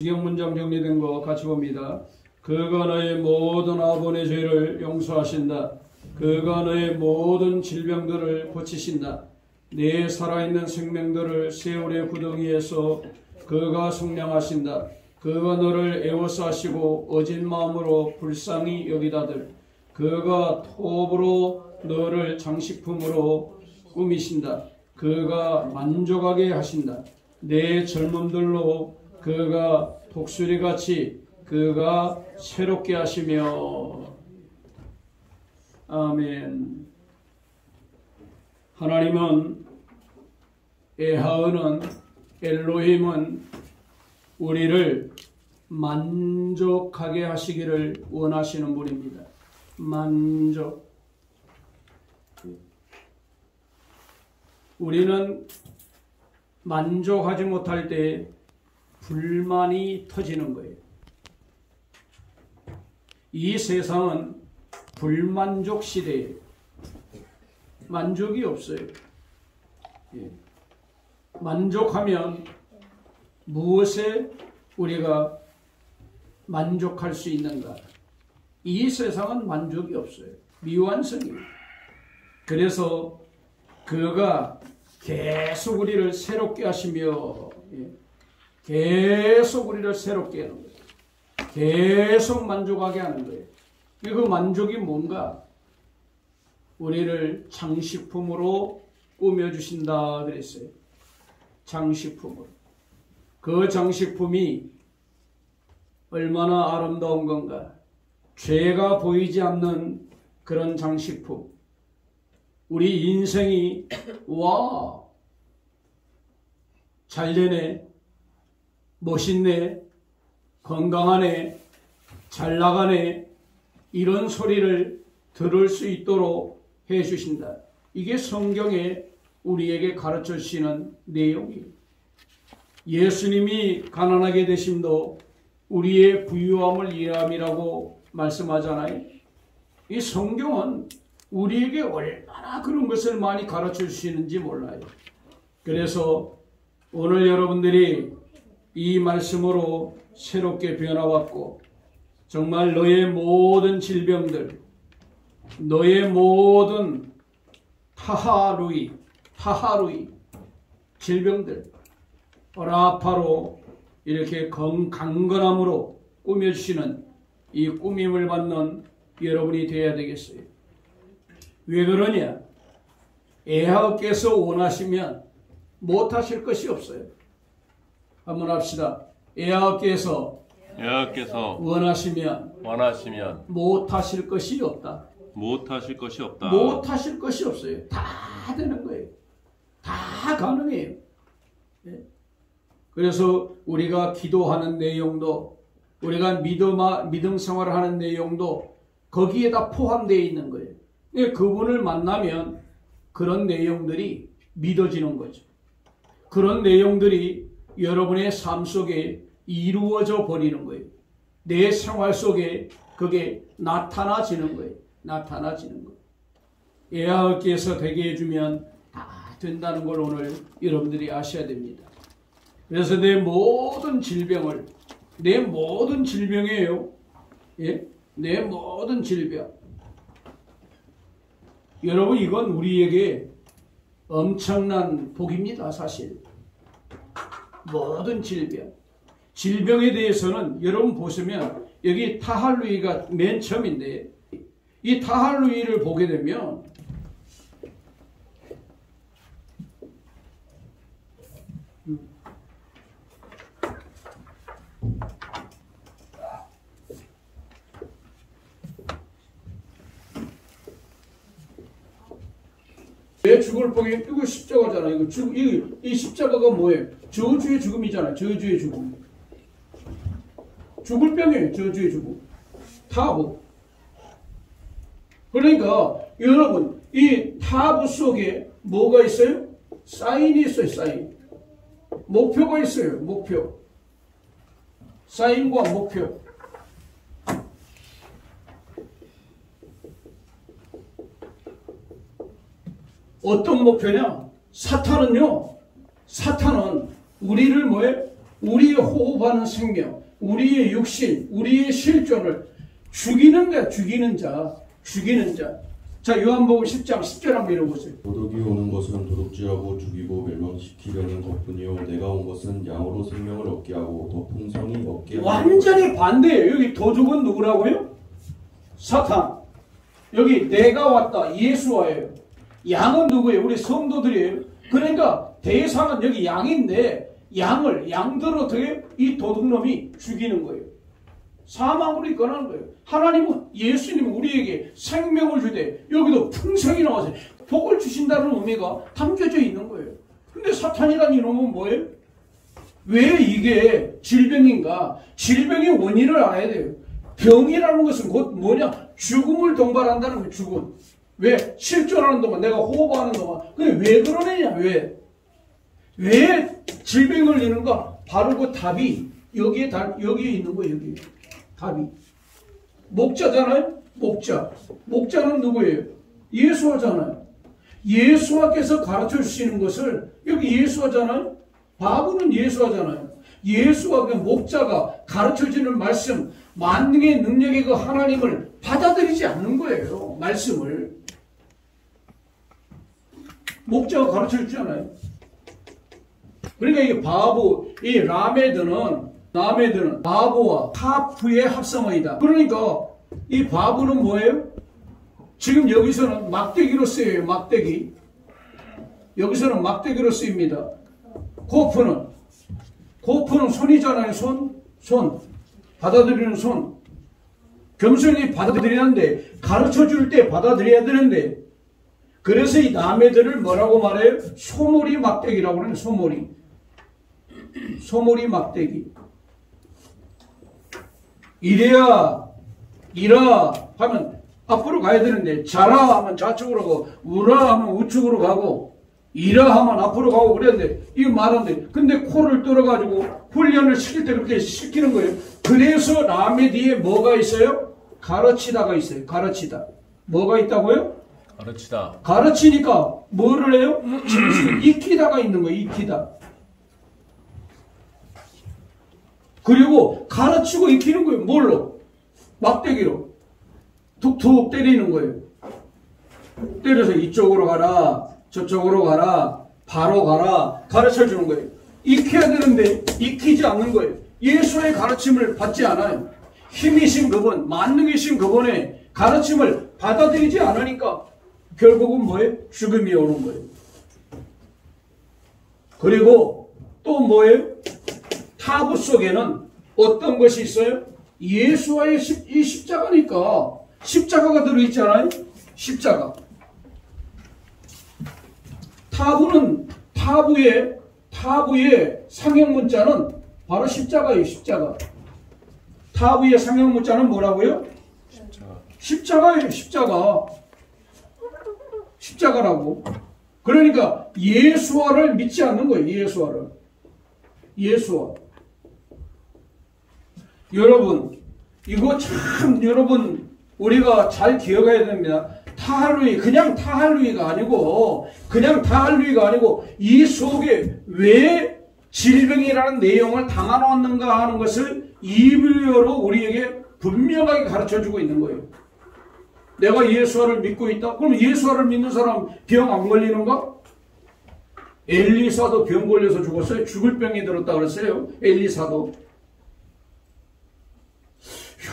시경 문장 정리된 거 같이 봅니다. 그가 너의 모든 아본의 죄를 용서하신다. 그가 너의 모든 질병들을 고치신다. 네 살아있는 생명들을 세월의 구덩이에서 그가 속량하신다. 그가 너를 애워싸시고 어진 마음으로 불쌍히 여기다들. 그가 톱으로 너를 장식품으로 꾸미신다. 그가 만족하게 하신다. 내 젊음들로 그가 독수리같이 그가 새롭게 하시며. 아멘. 하나님은, 에하흐는, 엘로힘은 우리를 만족하게 하시기를 원하시는 분입니다. 만족. 우리는 만족하지 못할 때 불만이 터지는 거예요. 이 세상은 불만족 시대예요. 만족이 없어요. 만족하면 무엇에 우리가 만족할 수 있는가? 이 세상은 만족이 없어요. 미완성이에요. 그래서 그가 계속 우리를 새롭게 하시며, 계속 우리를 새롭게 하는 거예요. 계속 만족하게 하는 거예요. 그 만족이 뭔가? 우리를 장식품으로 꾸며주신다 그랬어요. 장식품으로. 그 장식품이 얼마나 아름다운 건가? 죄가 보이지 않는 그런 장식품. 우리 인생이 와, 잘되네, 멋있네, 건강하네, 잘나가네, 이런 소리를 들을 수 있도록 해주신다. 이게 성경에 우리에게 가르쳐 주시는 내용이에요. 예수님이 가난하게 되심도 우리의 부유함을 이해함이라고 말씀하잖아요. 이 성경은 우리에게 얼마나 그런 것을 많이 가르쳐 주시는지 몰라요. 그래서 오늘 여러분들이 이 말씀으로 새롭게 변화받고 정말 너의 모든 질병들, 너의 모든 타하루이 질병들, 라파로 이렇게 강건함으로 꾸며주시는 이 꾸밈을 받는 여러분이 되어야 되겠어요. 왜 그러냐? 에하흐께서 원하시면 못하실 것이 없어요. 한번 합시다. 에하흐께서 원하시면 못하실 것이 없다. 못하실 것이 없다. 못하실 것이 없어요. 다 되는 거예요. 다 가능해요. 그래서 우리가 기도하는 내용도, 우리가 믿음 생활을 하는 내용도 거기에 다 포함되어 있는 거예요. 그분을 만나면 그런 내용들이 믿어지는 거죠. 그런 내용들이 여러분의 삶 속에 이루어져 버리는 거예요. 내 생활 속에 그게 나타나지는 거예요. 나타나지는 거예요. 에하흐께서 되게 해주면 다 된다는 걸 오늘 여러분들이 아셔야 됩니다. 그래서 내 모든 질병이에요. 내 모든 질병. 여러분, 이건 우리에게 엄청난 복입니다, 사실. 모든 질병. 질병에 대해서는 여러분 보시면 여기 타할루이가 맨 처음인데, 이 타할루이를 보게 되면 왜 죽을 뽕에 이거 십자가잖아. 이 십자가가 뭐예요? 저주의 죽음이잖아. 저주의 죽음. 죽을 병이에요. 저주의 죽음. 타부. 그러니까 여러분, 이 타부 속에 뭐가 있어요? 사인이 있어요. 사인. 목표가 있어요. 목표. 사인과 목표. 어떤 목표냐? 사탄은 우리를 뭐해? 우리의 호흡하는 생명, 우리의 육신, 우리의 실존을 죽이는 거야. 죽이는 자. 자, 요한복음 10장 10절 한번 읽어보세요. 도둑이 오는 것은 도둑질하고 죽이고 멸망시키려는 것뿐이요 내가 온 것은 양으로 생명을 얻게 하고 더 풍성히 얻게 하고. 완전히 반대예요. 여기 도둑은 누구라고요? 사탄. 여기 내가 왔다. 예수와예요. 양은 누구예요? 우리 성도들이에요. 그러니까 대상은 여기 양인데 양들을 어떻게 이 도둑놈이 죽이는 거예요. 사망으로 이끌어가는 거예요. 하나님은 예수님은 우리에게 생명을 주되 여기도 풍성히 나와서 복을 주신다는 의미가 담겨져 있는 거예요. 근데 사탄이란 이놈은 뭐예요? 왜 이게 질병인가? 질병의 원인을 알아야 돼요. 병이라는 것은 곧 뭐냐? 죽음을 동반한다는 거예요. 죽음. 왜? 실존하는 동안 내가 호흡하는 동안. 근데 왜 그러느냐? 왜 질병이 걸리는가? 바로 그 답이 여기에 있는 거예요. 여기 답이. 목자잖아요. 목자는 누구예요? 예수하잖아요. 예수와께서 가르쳐 주시는 것을 여기 예수하잖아요. 바보는 예수하잖아요. 예수와 그 목자가 가르쳐 주는 말씀, 만능의 능력의 그 하나님을 받아들이지 않는 거예요. 말씀을. 목자가 가르쳐 주잖아요. 그러니까 이게 바보, 이 라메드는 바보와 하프의 합성어이다. 그러니까 이 바보는 뭐예요? 지금 여기서는 막대기로 쓰여요. 막대기. 여기서는 막대기로 쓰입니다. 코프는 손이잖아요. 손. 받아들이는 손. 겸손히 받아들이는데 가르쳐 줄 때 받아들여야 되는데 그래서 이 라메드를 뭐라고 말해요? 소몰이 막대기라고 그러는 소몰이 막대기. 이라 하면 앞으로 가야 되는데 자라 하면 좌측으로 가고 우라 하면 우측으로 가고 이라 하면 앞으로 가고 그랬는데 이거 말하는데 근데 코를 뚫어가지고 훈련을 시킬 때 그렇게 시키는 거예요. 그래서 라메 뒤에 뭐가 있어요? 가르치다가 있어요. 가르치다. 뭐가 있다고요? 가르치니까 뭐를 해요? 익히다가 있는 거예요. 익히다. 그리고 가르치고 익히는 거예요. 뭘로? 막대기로. 툭툭 때리는 거예요. 때려서 이쪽으로 가라, 저쪽으로 가라, 바로 가라, 가르쳐 주는 거예요. 익혀야 되는데 익히지 않는 거예요. 예수의 가르침을 받지 않아요. 힘이신 그분, 만능이신 그분의 가르침을 받아들이지 않으니까 결국은 뭐예요? 죽음이 오는 거예요. 그리고 또 뭐예요? 타부 속에는 어떤 것이 있어요? 예수와의 이 십자가니까 십자가가 들어있잖아요. 십자가. 타부의 상형문자는 바로 십자가예요. 십자가. 타부의 상형문자는 뭐라고요? 십자가예요. 십자가라고. 그러니까 예수와를 믿지 않는 거예요. 예수와. 여러분, 이거 참 우리가 잘 기억해야 됩니다. 그냥 타할루이가 아니고 이 속에 왜 질병이라는 내용을 담아놓았는가 하는 것을 이브리어로 우리에게 분명하게 가르쳐주고 있는 거예요. 내가 예수와를 믿고 있다? 그럼 예수와를 믿는 사람 병 안 걸리는가? 엘리사도 병 걸려서 죽었어요. 죽을 병이 들었다 그랬어요. 엘리사도.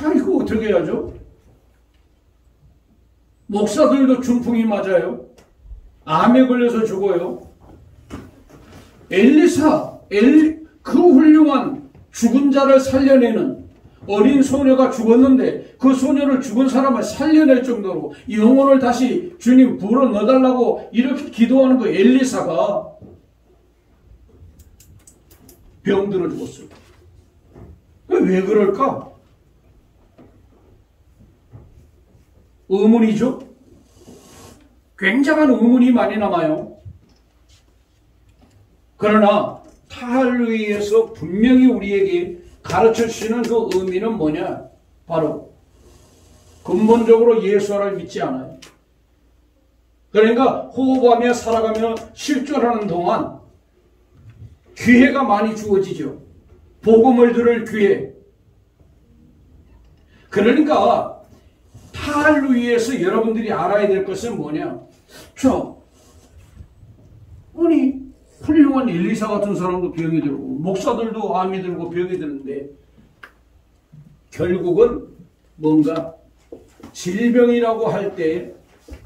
야, 이거 어떻게 해야죠? 목사들도 중풍이 맞아요. 암에 걸려서 죽어요. 그 훌륭한 죽은 자를 살려내는 어린 소녀가 죽었는데 그 소녀를 죽은 사람을 살려낼 정도로 영혼을 다시 주님 불어 넣어달라고 이렇게 기도하는 그 엘리사가 병들어 죽었어요. 왜 그럴까? 의문이죠? 굉장한 의문이 많이 남아요. 그러나 타할루이에서 분명히 우리에게 가르쳐 주시는 그 의미는 뭐냐? 바로 근본적으로 예수를 믿지 않아요. 그러니까 호흡하며 살아가며 실존하는 동안 기회가 많이 주어지죠. 복음을 들을 귀에. 그러니까 타를 위해서 여러분들이 알아야 될 것은 뭐냐? 아니 훌륭한 엘리사 같은 사람도 병이 들고 목사들도 암이 들고 병이 드는데 결국은 뭔가 질병이라고 할 때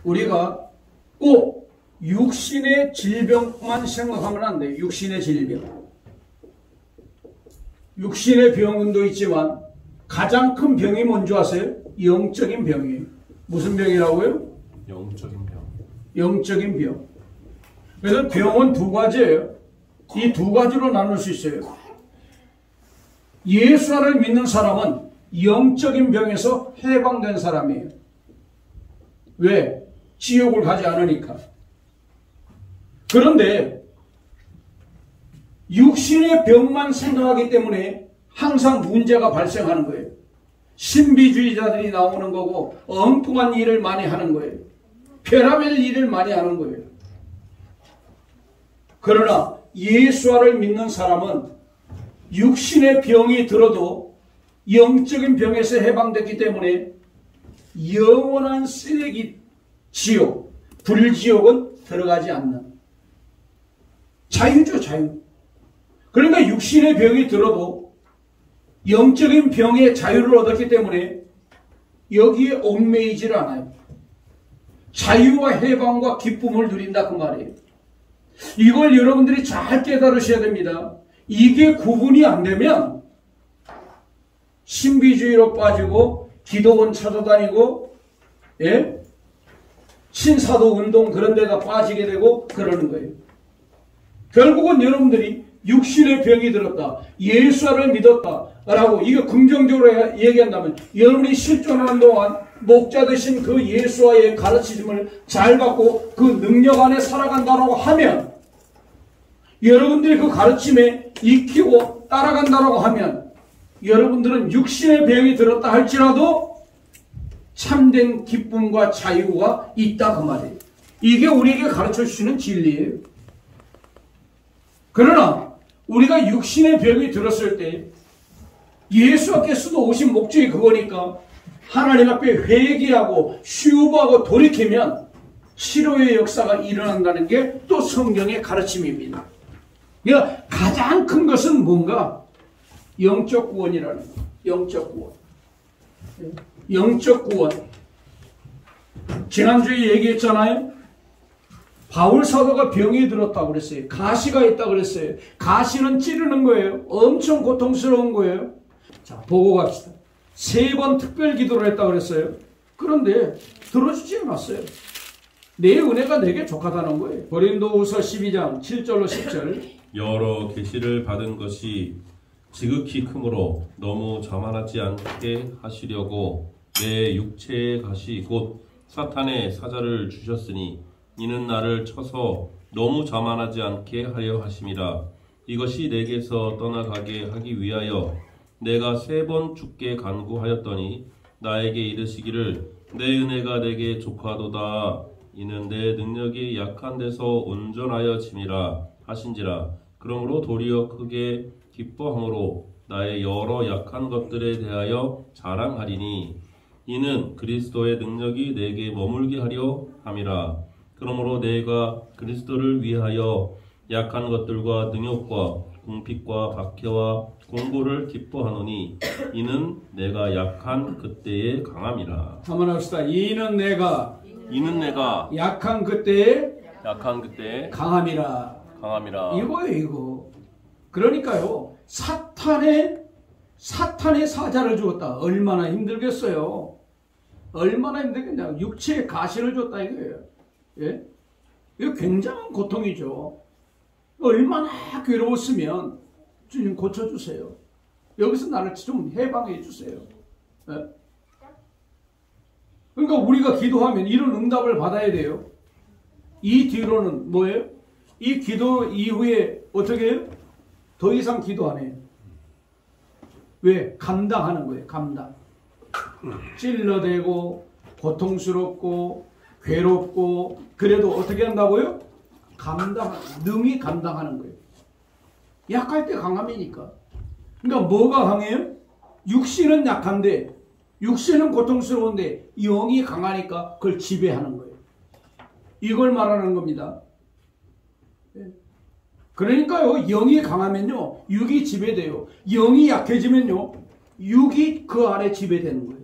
우리가 꼭 육신의 질병만 생각하면 안 돼요. 육신의 질병. 육신의 병도 있지만 가장 큰 병이 뭔지 아세요? 영적인 병이에요. 무슨 병이라고요? 영적인 병. 영적인 병. 그래서 병은 두 가지예요. 이 두 가지로 나눌 수 있어요. 예수를 믿는 사람은 영적인 병에서 해방된 사람이에요. 왜? 지옥을 가지 않으니까. 그런데 육신의 병만 생각하기 때문에 항상 문제가 발생하는 거예요. 신비주의자들이 나오는 거고 엉뚱한 일을 많이 하는 거예요. 별의별 일을 많이 하는 거예요. 그러나 예수를 믿는 사람은 육신의 병이 들어도 영적인 병에서 해방됐기 때문에 영원한 쓰레기 지옥, 불지옥은 들어가지 않는 자유죠, 자유. 그러니까 육신의 병이 들어도 영적인 병의 자유를 얻었기 때문에 여기에 얽매이질 않아요. 자유와 해방과 기쁨을 누린다 그 말이에요. 이걸 여러분들이 잘 깨달으셔야 됩니다. 이게 구분이 안 되면 신비주의로 빠지고 기도원 찾아다니고 신사도 운동 그런 데가 빠지게 되고 그러는 거예요. 결국은 여러분들이 육신의 병이 들었다, 예수를 믿었다 라고 이거 긍정적으로 얘기한다면 여러분이 실존하는 동안 목자 되신 그 예수와의 가르침을 잘 받고 그 능력 안에 살아간다라고 하면, 여러분들이 그 가르침에 익히고 따라간다라고 하면 여러분들은 육신의 병이 들었다 할지라도 참된 기쁨과 자유가 있다 그 말이에요. 이게 우리에게 가르쳐 주시는 진리예요. 그러나 우리가 육신의 병이 들었을 때 예수께서도 오신 목적이 그거니까 하나님 앞에 회개하고 휴보하고 돌이키면 치료의 역사가 일어난다는 게 또 성경의 가르침입니다. 그러니까 가장 큰 것은 뭔가 영적 구원이라는 거예요. 영적 구원. 영적 구원. 지난주에 얘기했잖아요. 바울 사도가 병이 들었다고 그랬어요. 가시가 있다고 그랬어요. 가시는 찌르는 거예요. 엄청 고통스러운 거예요. 자, 보고 갑시다. 3번 특별 기도를 했다고 그랬어요. 그런데 들어주지 않았어요. 내 은혜가 내게 족하다는 거예요. 고린도후서 12장 7절로 10절. 여러 계시를 받은 것이 지극히 크므로 너무 자만하지 않게 하시려고 내 육체의 가시 곧 사탄의 사자를 주셨으니 이는 나를 쳐서 너무 자만하지 않게 하려 하심이라. 이것이 내게서 떠나가게 하기 위하여 내가 3번 죽게 간구하였더니 나에게 이르시기를 내 은혜가 내게 족하도다. 이는 내 능력이 약한 데서 온전하여 짐이라 하신지라. 그러므로 도리어 크게 기뻐함으로 나의 여러 약한 것들에 대하여 자랑하리니 이는 그리스도의 능력이 내게 머물게 하려 함이라. 그러므로 내가 그리스도를 위하여 약한 것들과 능욕과 궁핍과 박해와 공고를 기뻐하노니 이는 내가 약한 그때에 강함이라. 한번 합시다. 이는 내가 약한 그때에 강함이라. 이거예요, 이거. 그러니까요, 사탄의 사자를 주었다. 얼마나 힘들겠어요. 얼마나 힘들겠냐. 육체의 가시를 줬다 이거예요. 예? 이거 굉장한 고통이죠. 얼마나 괴로웠으면 주님 고쳐주세요. 여기서 나를 좀 해방해 주세요. 예? 그러니까 우리가 기도하면 이런 응답을 받아야 돼요. 이 뒤로는 뭐예요? 이 기도 이후에 어떻게 해요? 더 이상 기도 안 해요. 왜? 감당하는 거예요. 감당. 찔러대고 고통스럽고 괴롭고 그래도 어떻게 한다고요? 능히 감당하는 거예요. 약할 때 강함이니까. 그러니까 뭐가 강해요? 육신은 약한데, 육신은 고통스러운데 영이 강하니까 그걸 지배하는 거예요. 이걸 말하는 겁니다. 그러니까요, 영이 강하면요, 육이 지배돼요. 영이 약해지면요, 육이 그 아래 지배되는 거예요.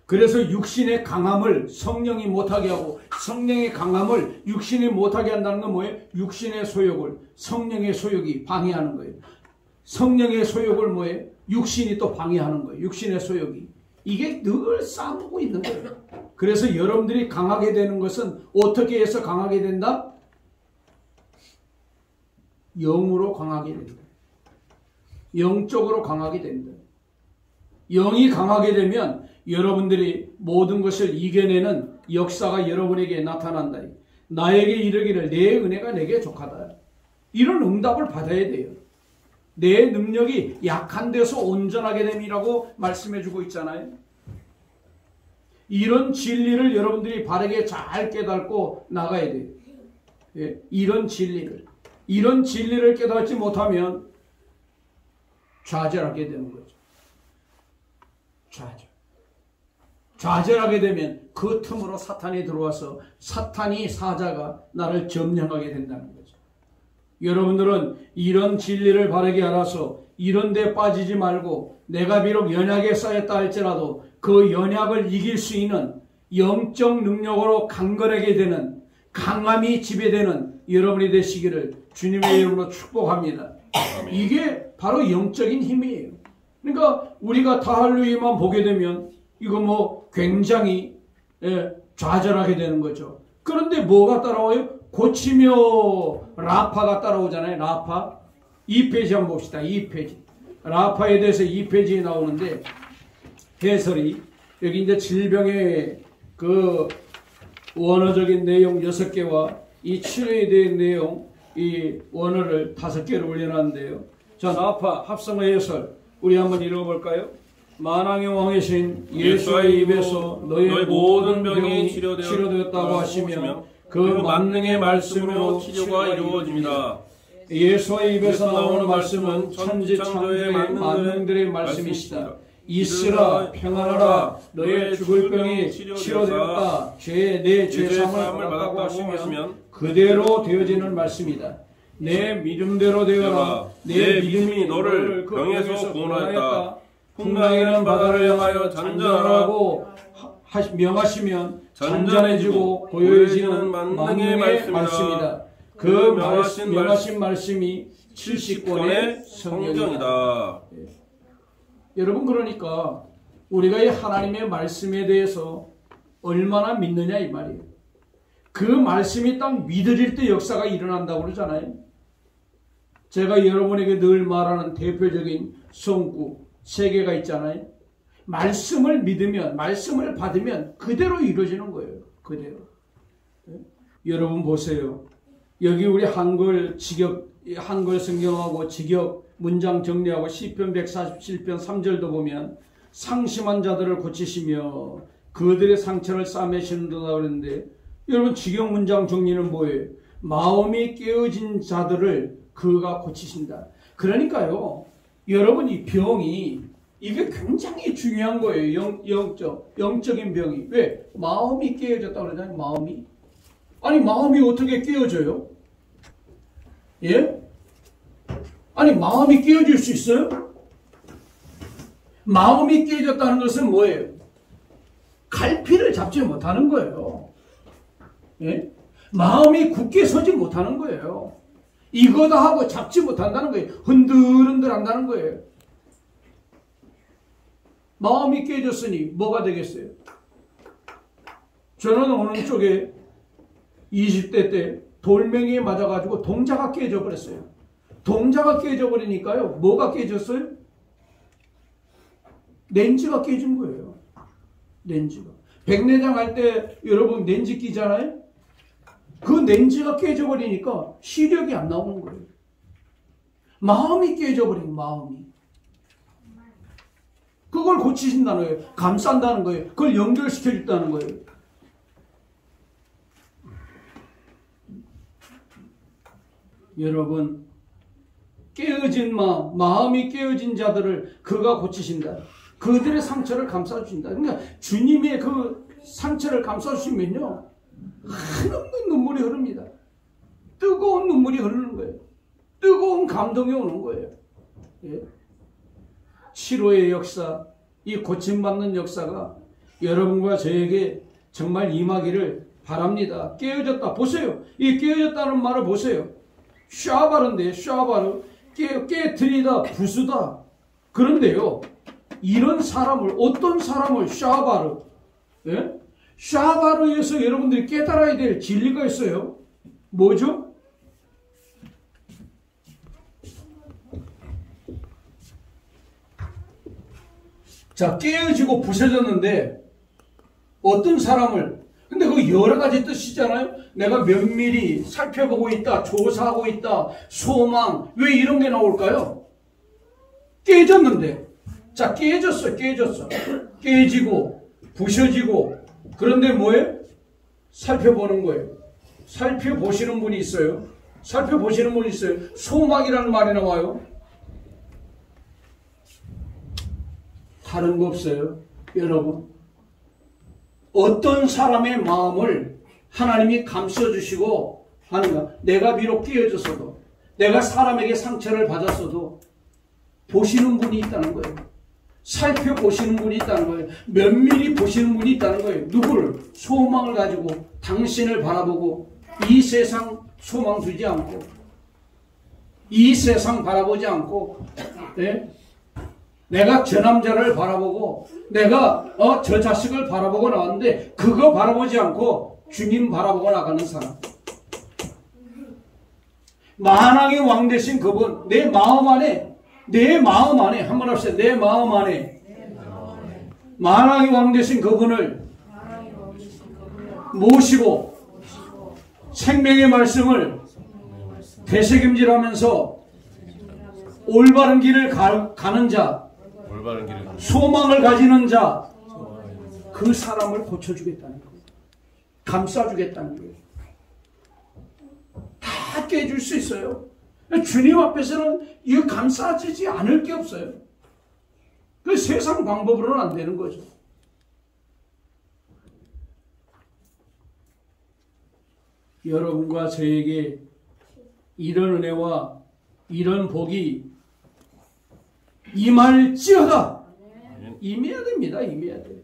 그래서 육신의 강함을 성령이 못하게 하고, 성령의 강함을 육신이 못하게 한다는 건 뭐예요? 육신의 소욕을 성령의 소욕이 방해하는 거예요. 성령의 소욕을 뭐예요? 육신이 또 방해하는 거예요. 육신의 소욕이. 이게 늘 싸우고 있는 거예요. 그래서 여러분들이 강하게 되는 것은 어떻게 해서 강하게 된다? 영으로 강하게 된다. 영적으로 강하게 된다. 영이 강하게 되면 여러분들이 모든 것을 이겨내는 역사가 여러분에게 나타난다. 나에게 이르기를 내 은혜가 내게 족하다. 이런 응답을 받아야 돼요. 내 능력이 약한 데서 온전하게 됨이라고 말씀해주고 있잖아요. 이런 진리를 여러분들이 바르게 잘 깨닫고 나가야 돼요. 예, 이런 진리를 깨닫지 못하면 좌절하게 되는 거죠. 좌절하게 되면 그 틈으로 사탄이 들어와서 사탄이 사자가 나를 점령하게 된다는 거죠. 여러분들은 이런 진리를 바르게 알아서 이런 데 빠지지 말고 내가 비록 연약에 쌓였다 할지라도 그 연약을 이길 수 있는 영적 능력으로 강건하게 되는 강함이 지배되는 여러분이 되시기를 주님의 이름으로 축복합니다. 이게 바로 영적인 힘이에요. 그러니까 우리가 다할루야만 보게 되면 이거 뭐 굉장히 좌절하게 되는 거죠. 그런데 뭐가 따라와요? 고치며 라파가 따라오잖아요. 라파. 2페이지 한번 봅시다. 2페이지. 라파에 대해서 2페이지에 나오는데 해설이 여기 이제 질병의 그 원어적인 내용 6개와 이 치료에 대한 내용 이 원어를 5개를 올려놨는데요. 자, 라파 합성어 해설 우리 한번 읽어볼까요? 만왕의 왕이신 예수의 입에서 너의 모든 병이 치료되었다고 하시며 그 만능의 말씀으로 치료가 이루어집니다. 예수의 입에서 나오는 말씀은 천지창조의 만능들의 말씀이시다. 있으라 평안하라 너의 죽을 병이 치료되었다. 내 죄사함을 받았다고 하시면 그대로 되어지는 말씀이다. 내 믿음대로 되어라. 내 믿음이 너를 병에서 구원하였다. 풍랑이는 바다를 향하여 잔잔하라고 명하시면 잔잔해지고 고요해지는 만능의 말씀이다. 그 명하신 말씀이 70권의 성경이다. 여러분, 그러니까 우리가 이 하나님의 말씀에 대해서 얼마나 믿느냐 이 말이에요. 그 말씀이 딱 믿어질 때 역사가 일어난다고 그러잖아요. 제가 여러분에게 늘 말하는 대표적인 성구 3개가 있잖아요. 말씀을 믿으면, 말씀을 받으면 그대로 이루어지는 거예요. 그대로. 여러분 보세요. 여기 우리 한글 성경하고 직역 문장 정리하고 시편 147편 3절도 보면 상심한 자들을 고치시며 그들의 상처를 싸매시는다 그러는데, 여러분 직역 문장 정리는 뭐예요? 마음이 깨어진 자들을 그가 고치신다. 그러니까요, 여러분 이 병이 이게 굉장히 중요한 거예요. 영적인 병이. 왜? 마음이 깨어졌다고 그러잖아요. 마음이. 아니 마음이 어떻게 깨어져요? 예? 아니 마음이 깨어질 수 있어요? 마음이 깨어졌다는 것은 뭐예요? 갈피를 잡지 못하는 거예요. 예? 마음이 굳게 서지 못하는 거예요. 이거다 하고 잡지 못한다는 거예요. 흔들흔들 한다는 거예요. 마음이 깨졌으니 뭐가 되겠어요? 저는 어느 쪽에 20대 때 돌멩이에 맞아가지고 동자가 깨져버렸어요. 동자가 깨져버리니까요. 뭐가 깨졌어요? 렌즈가 깨진 거예요. 렌즈가. 백내장 할 때 여러분 렌즈 끼잖아요. 그 렌즈가 깨져버리니까 시력이 안 나오는 거예요. 마음이 깨져버린 마음이. 그걸 고치신다는 거예요. 감싼다는 거예요. 그걸 연결시켜준다는 거예요. 여러분, 깨어진 마음이 깨어진 자들을 그가 고치신다. 그들의 상처를 감싸주신다. 그러니까 주님의 그 상처를 감싸주시면요, 한없는 눈물이 흐릅니다. 뜨거운 눈물이 흐르는 거예요. 뜨거운 감동이 오는 거예요. 예. 치료의 역사, 이 고침받는 역사가 여러분과 저에게 정말 임하기를 바랍니다. 깨어졌다. 보세요. 이 깨어졌다는 말을 보세요. 샤바르인데, 샤바르. 깨트리다, 부수다. 그런데요, 이런 사람을, 어떤 사람을 샤바르, 예? 샤바르에서 여러분들이 깨달아야 될 진리가 있어요. 뭐죠? 자, 깨어지고 부서졌는데 어떤 사람을, 근데 그 여러 가지 뜻이잖아요. 내가 면밀히 살펴보고 있다, 조사하고 있다, 소망. 왜 이런 게 나올까요? 깨졌는데, 자, 깨졌어. 깨지고 부셔지고. 그런데 뭐예요? 살펴보는 거예요. 살펴보시는 분이 있어요. 소망이라는 말이 나와요. 다른 거 없어요. 여러분, 어떤 사람의 마음을 하나님이 감싸주시고 하는가? 내가 비록 깨어졌어도, 내가 사람에게 상처를 받았어도 보시는 분이 있다는 거예요. 살펴보시는 분이 있다는 거예요. 면밀히 보시는 분이 있다는 거예요. 누구를? 소망을 가지고 당신을 바라보고, 이 세상 소망 두지 않고, 이 세상 바라보지 않고, 네? 내가 저 남자를 바라보고, 내가 저 자식을 바라보고 나왔는데 그거 바라보지 않고 주님 바라보고 나가는 사람. 만왕의 왕 되신 그분, 내 마음 안에 한번 합시다. 내 마음 안에 만왕의 왕 되신 그분을 모시고 생명의 말씀을 되새김질하면서 올바른 길을 가는 자, 소망을 가지는 자, 그 사람을 고쳐주겠다는 거예요. 감싸주겠다는 거예요. 다 깨줄 수 있어요. 주님 앞에서는 이거 감싸지지 않을 게 없어요. 그 세상 방법으로는 안 되는 거죠. 여러분과 저에게 이런 은혜와 이런 복이 임할지어다. 임해야 됩니다. 임해야 돼요.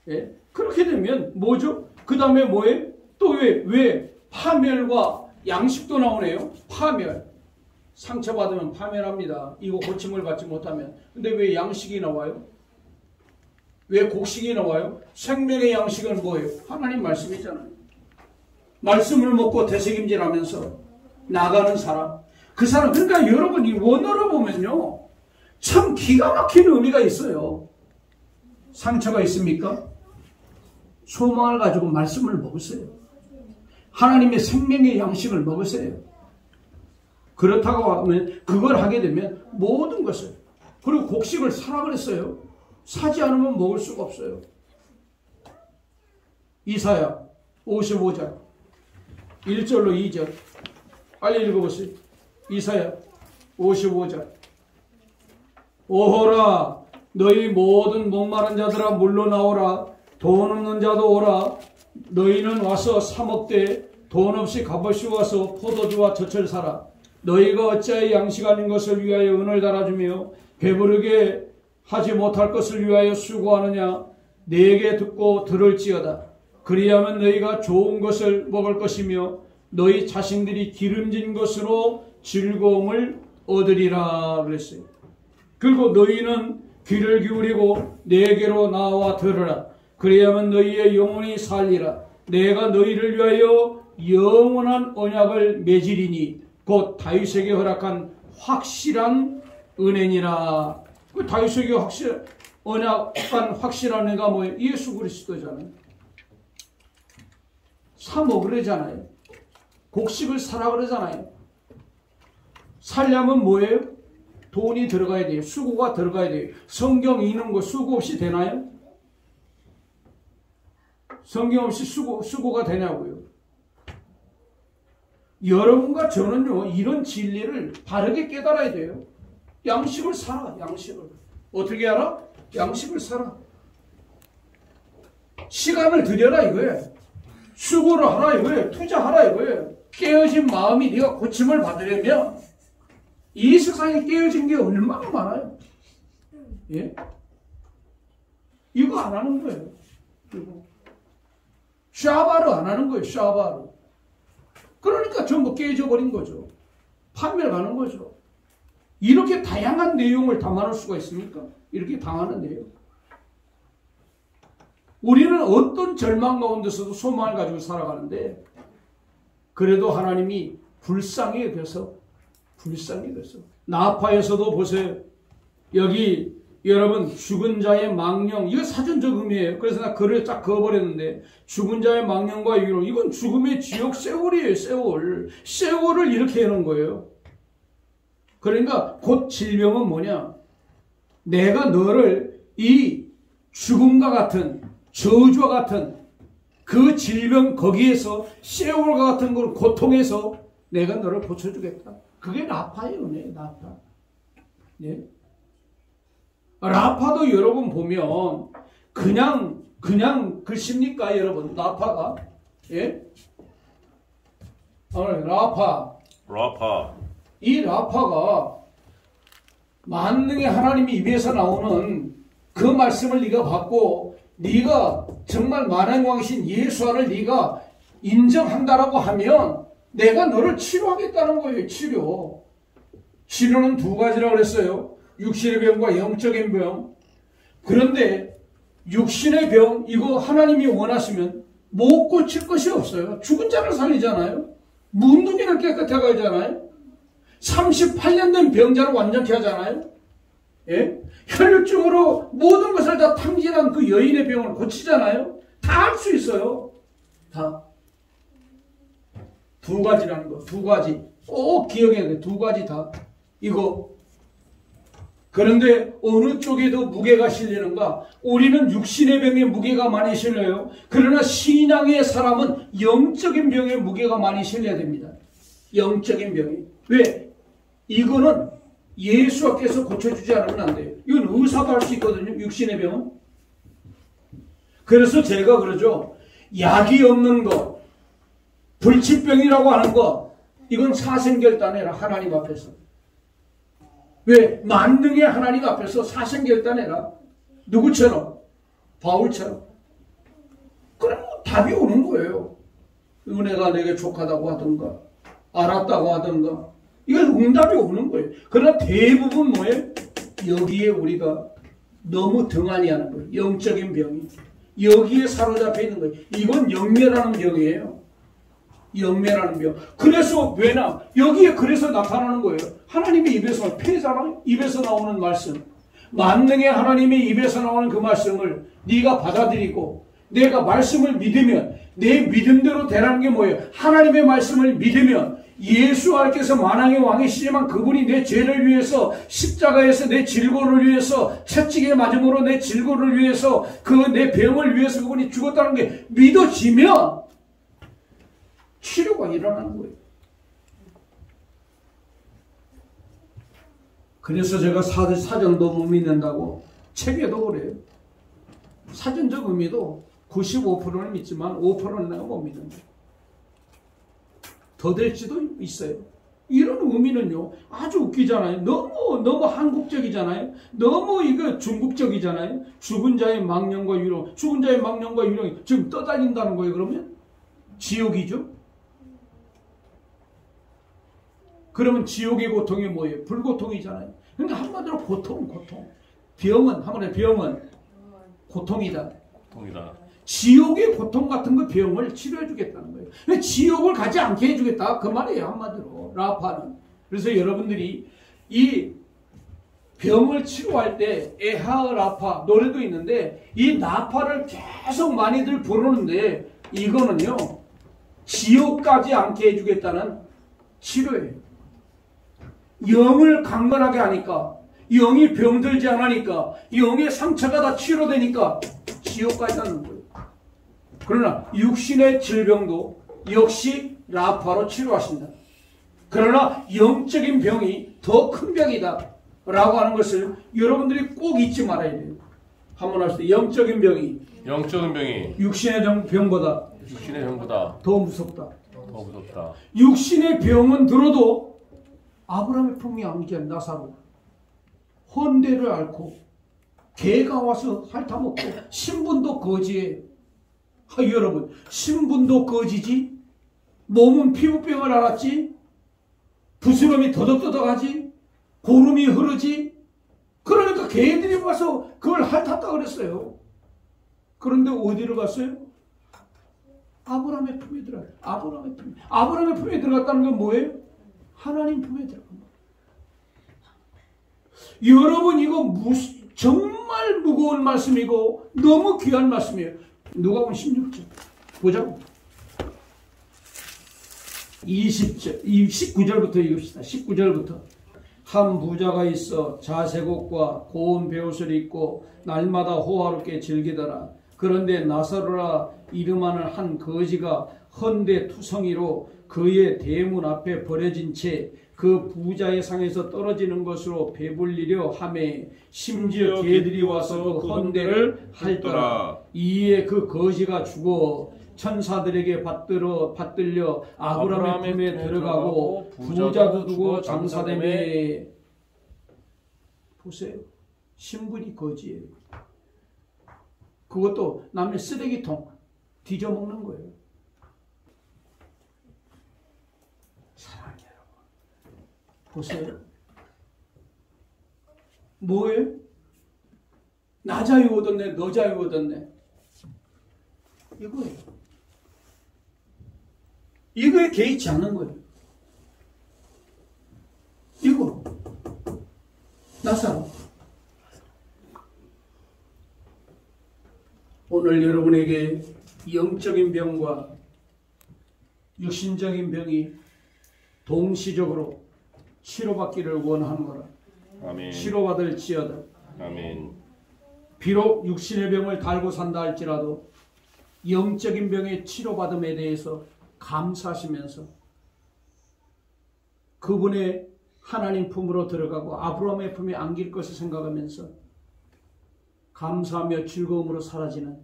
예? 그렇게 되면 뭐죠? 그 다음에 뭐예요? 또 왜 파멸과 양식도 나오네요. 파멸. 상처받으면 파멸합니다. 이거 고침을 받지 못하면. 근데 왜 양식이 나와요? 왜 곡식이 나와요? 생명의 양식은 뭐예요? 하나님 말씀이잖아요. 말씀을 먹고 되새김질하면서 나가는 사람. 그 사람, 그러니까 여러분이 원어로 보면요, 참 기가 막힌 의미가 있어요. 상처가 있습니까? 소망을 가지고 말씀을 먹으세요. 하나님의 생명의 양식을 먹으세요. 그렇다고 하면, 그걸 하게 되면 모든 것을, 그리고 곡식을 사라 그랬어요. 사지 않으면 먹을 수가 없어요. 이사야 55장 1절로 2절 빨리 읽어보세요. 이사야 55장. 오호라, 너희 모든 목마른 자들아 물러나오라. 돈 없는 자도 오라. 너희는 와서 사 먹되 돈 없이 값없이 와서 포도주와 젖을 사라. 너희가 어찌하여 양식 아닌 것을 위하여 은을 달아주며 배부르게 하지 못할 것을 위하여 수고하느냐. 내게 듣고 들을지어다. 그리하면 너희가 좋은 것을 먹을 것이며 너희 자신들이 기름진 것으로 즐거움을 얻으리라 그랬어요. 그리고 너희는 귀를 기울이고 내게로 나와 들으라. 그리하면 너희의 영혼이 살리라. 내가 너희를 위하여 영원한 언약을 맺으리니 곧 다윗에게 허락한 확실한 은혜니라. 그 다윗에게 언약한 확실한 은혜가 뭐예요? 예수 그리스도잖아요. 사 먹으려잖아요. 곡식을 사라 그러잖아요. 살려면 뭐예요? 돈이 들어가야 돼요. 수고가 들어가야 돼요. 성경 읽는 거 수고 없이 되나요? 성경 없이 수고가 되냐고요. 여러분과 저는요, 이런 진리를 바르게 깨달아야 돼요. 양식을 사라, 양식을. 어떻게 알아? 양식을 사라. 시간을 들여라 이거예요. 수고를 하라 이거예요. 투자하라 이거예요. 깨어진 마음이 네가 고침을 받으려면 이 세상에 깨어진 게 얼마나 많아요. 예? 이거 안 하는 거예요. 그리고 샤바르 안 하는 거예요. 샤바르. 그러니까 전부 깨져버린 거죠. 판매를 가는 거죠. 이렇게 다양한 내용을 담아놓을 수가 있습니까? 이렇게 당하는 내용. 우리는 어떤 절망 가운데서도 소망을 가지고 살아가는데 그래도 하나님이 불쌍히 여겨서 나파에서도 보세요. 여기 여러분 죽은 자의 망령, 이거 사전적 의미예요. 그래서 나 글을 쫙 그어버렸는데 죽은 자의 망령과 유로, 이건 죽음의 지옥 세월이에요. 세월을 이렇게 해놓은 거예요. 그러니까 곧 질병은 뭐냐, 내가 너를 이 죽음과 같은 저주와 같은 그 질병 거기에서 세월과 같은 그 고통에서 내가 너를 고쳐주겠다. 그게 라파의 은혜예요. 라파. 예? 라파도 여러분 보면 그냥 글씨입니까 여러분? 라파가 예? 라파. 이 라파가 만능의 하나님이 입에서 나오는 그 말씀을 네가 받고 네가 정말 만왕의 왕이신 예수와를 네가 인정한다라고 하면 내가 너를 치료하겠다는 거예요. 치료는 두 가지라고 그랬어요. 육신의 병과 영적인 병. 그런데 육신의 병 이거 하나님이 원하시면 못 고칠 것이 없어요. 죽은 자를 살리잖아요. 문둥이를 깨끗하게 하잖아요. 38년 된 병자를 완전케 하잖아요. 예? 혈류증으로 모든 것을 다 탕진한 그 여인의 병을 고치잖아요. 다 할 수 있어요. 다. 두 가지라는 거. 두 가지. 꼭 기억해야 돼. 두 가지 다. 이거. 그런데 어느 쪽에 더 무게가 실리는가? 우리는 육신의 병에 무게가 많이 실려요. 그러나 신앙의 사람은 영적인 병에 무게가 많이 실려야 됩니다. 영적인 병이. 왜? 이거는 예수께서 고쳐주지 않으면 안 돼요. 이건 의사도 할 수 있거든요. 육신의 병은. 그래서 제가 그러죠. 약이 없는 것, 불치병이라고 하는 것, 이건 사생결단해라. 하나님 앞에서. 왜? 만능의 하나님 앞에서 사생결단해라. 누구처럼? 바울처럼. 그럼 답이 오는 거예요. 은혜가 내게 족하다고 하든가 알았다고 하든가 이건 응답이 오는 거예요. 그러나 대부분 뭐예요? 여기에 우리가 너무 등한히 하는 거예요. 영적인 병이. 여기에 사로잡혀 있는 거예요. 이건 영매라는 병이에요. 영매라는 병. 그래서 왜냐? 여기에 그래서 나타나는 거예요. 하나님의 입에서 폐잖아요. 입에서 나오는 말씀. 만능의 하나님의 입에서 나오는 그 말씀을 네가 받아들이고 내가 말씀을 믿으면 내 믿음대로 되라는 게 뭐예요? 하나님의 말씀을 믿으면 예수께서 만왕의 왕이시지만 그분이 내 죄를 위해서 십자가에서 내 질고를 위해서 채찍에 맞음으로 내 질고를 위해서 그 내 병을 위해서 그분이 죽었다는 게 믿어지면 치료가 일어나는 거예요. 그래서 제가 사전도 못 믿는다고 책에도 그래요. 사전적 의미도 95%는 믿지만 5%는 내가 못 믿는다. 더 될지도 있어요. 이런 의미는요 아주 웃기잖아요. 너무 한국적이잖아요. 너무 이거 중국적이잖아요. 죽은 자의 망령과 유령, 죽은 자의 망령과 유령이 지금 떠다닌다는 거예요. 그러면 지옥이죠. 그러면 지옥의 고통이 뭐예요? 불고통이잖아요. 그러니까 한마디로 고통. 병은 한마디로 병은 고통이다. 지옥의 고통 같은 그 병을 치료해 주겠다는 거예요. 근데 지옥을 가지 않게 해주겠다. 그 말이에요. 한마디로. 라파는. 그래서 여러분들이 이 병을 치료할 때 에하을 라파 노래도 있는데 이 나파를 계속 많이들 부르는데 이거는요. 지옥 가지 않게 해주겠다는 치료예요. 영을 강건하게 하니까 영이 병들지 않으니까 영의 상처가 다 치료되니까 지옥까지 가는 거예요. 그러나 육신의 질병도 역시 라파로 치료하신다. 그러나 영적인 병이 더 큰 병이다 라고 하는 것을 여러분들이 꼭 잊지 말아야 돼요. 한번 하실 때 영적인 병이 육신의 병보다 더 무섭다. 육신의 병은 들어도 아브라함의 품이 안기한 나사로 헌대를 앓고 개가 와서 핥아먹고 신분도 거지에 여러분 신분도 거지지 몸은 피부병을 앓았지 부스럼이 더덕더덕하지 고름이 흐르지 그러니까 개들이 와서 그걸 핥았다 그랬어요. 그런데 어디를 갔어요? 아브라함의 품에 들어갔어요. 아브라함의 품에 들어갔다는 건 뭐예요? 하나님 품에 들어간 거예요. 여러분 이거 정말 무거운 말씀이고 너무 귀한 말씀이에요. 누가복음 16절 보자고. 19절부터 읽읍시다. 19절부터 한 부자가 있어 자색 옷과 고운 베옷을 입고 날마다 호화롭게 즐기더라. 그런데 나사로라 이름하는 한 거지가 헌데 투성이로 그의 대문 앞에 버려진 채 그 부자의 상에서 떨어지는 것으로 배불리려 하매 심지어 개들이 와서 그 헌데를 핥더라. 이에 그 거지가 죽어 천사들에게 받들려 아브라함의 품에 들어가고 부자도 두고 장사되매. 보세요. 신분이 거지예요. 그것도 남의 쓰레기통 뒤져먹는 거예요. 사랑해요. 보세요. 뭐예요? 나 자유 얻었네, 너 자유 얻었네. 이거예요. 이거에 개의치 않는 거예요. 이거. 나사로. 오늘 여러분에게 영적인 병과 육신적인 병이 동시적으로 치료받기를 원하는 거라. 아멘. 치료받을지어다. 아멘. 비록 육신의 병을 달고 산다 할지라도 영적인 병의 치료받음에 대해서 감사하시면서 그분의 하나님 품으로 들어가고 아브라함의 품에 안길 것을 생각하면서 감사하며 즐거움으로 사라지는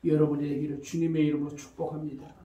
여러분이 되기를 주님의 이름으로 축복합니다.